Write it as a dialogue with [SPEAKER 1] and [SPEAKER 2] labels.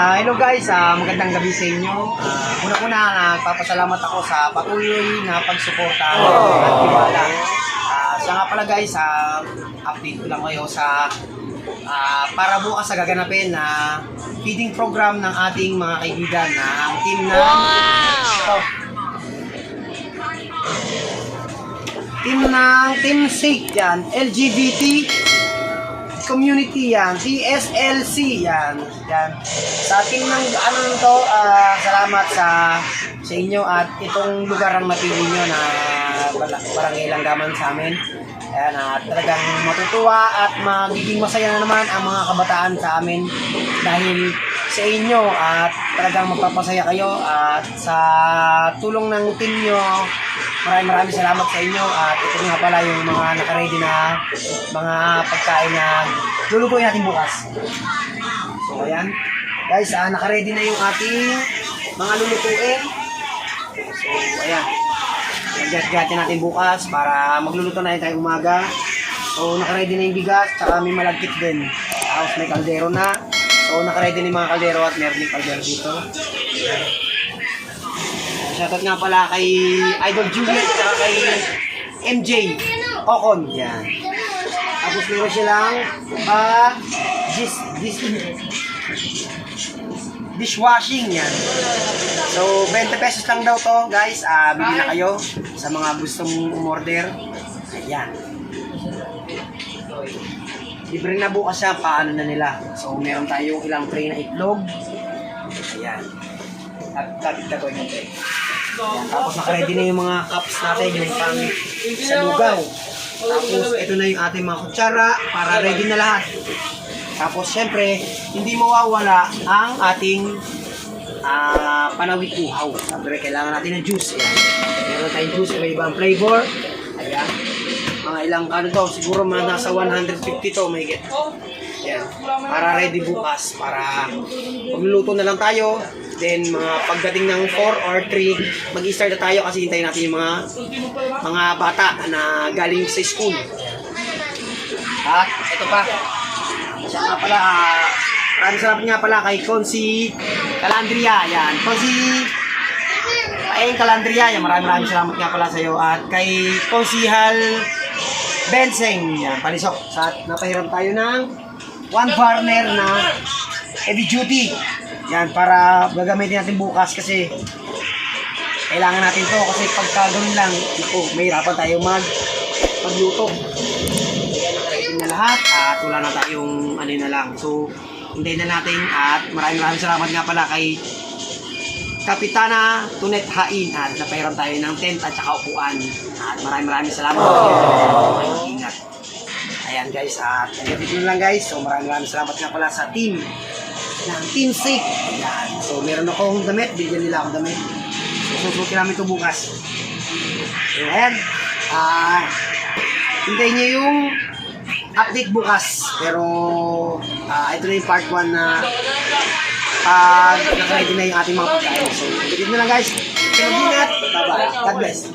[SPEAKER 1] Hello guys, magandang gabi sa inyo. Una-una, nagpapasalamat ako sa patuloy na pagsuporta at tiwala. Siya nga pala guys, update ko lang kayo sa para bukas sa gaganapin na feeding program ng ating mga kaibigan na ang team na Team SIG yan, LGBT community yan, TSLC yan. Sa team ng salamat sa inyo at itong lugar ang napili nyo na barangay Langgaman sa amin. Ayan, talagang matutuwa at magiging masaya na naman ang mga kabataan sa amin dahil sa inyo at talagang magpapasaya kayo at sa tulong ng team nyo. Maraming salamat sa inyo at ito nga pala yung mga nakaready na mga pagkain na lulutuin natin bukas. So ayan guys, nakaready na yung ating mga lulutuin. So ayan, nag-gat-gatin natin bukas para magluluto na tayo umaga. So nakaready na yung bigas, tsaka may malagkit din. Tapos may kaldero na. So nakaready na yung mga kaldero at meron yung kaldero dito. Shoutout nga pala kay Idol Juliet at kay MJ Ocon. Yan. Tapos meron silang dishwashing yan. So 20 pesos lang daw to guys. Bili na kayo sa mga gustong umorder. Ayan. Libre na bukas siya, paano na nila. So meron tayong ilang tray na itlog. Ayan. Kapit na ko yung tray. Ayan, tapos nakaready na yung mga cups natin, yung pang sa lugaw. Tapos ito na yung ating mga kutsara para ready na lahat. Tapos syempre, hindi mawawala ang ating panawid uhaw. Siyempre, kailangan natin ng juice. Ayan. Meron tayong juice, may ibang flavor. Ayan. Mga ilang siguro mga nasa 150 to may get. Ayan. Para ready bukas, para magluluto na lang tayo. Then mga pagdating ng 4 or 3, mag-i-start na tayo kasi hintayin natin yung mga bata na galing sa school. At ito pa. Siya nga pala, maraming salamat nga pala kay Consi Calandria. Yan. Consi Calandria. Yan. Maraming salamat nga pala sa iyo. At kay Konsihal Benseng. Yan. Palisok. Sa napahiram tayo ng 1 burner na heavy duty. Yan, para gagamitin natin bukas kasi kailangan natin to kasi pagka ganun lang, mahirapan tayo magluto. Ayan, nakaready na lahat at wala na tayong na lang. So, hintayin na natin at maraming salamat nga pala kay Kapitana Tunet Hain at napahiram tayo ng tent at saka upuan. At maraming salamat. Ingat. Ayan guys, at dito lang guys. So, maraming salamat nga pala sa team ng Team SIG. Ayan. So, meron akong damit. Bigyan nila akong damit. So, susukin namin ito bukas. So, ayan. Hintayin nyo yung update bukas. Pero, ito na yung part 1 na nakaready na yung ating mga pagkain. So, bigyan nyo lang guys. Mag-ingat. Bye-bye. God bless.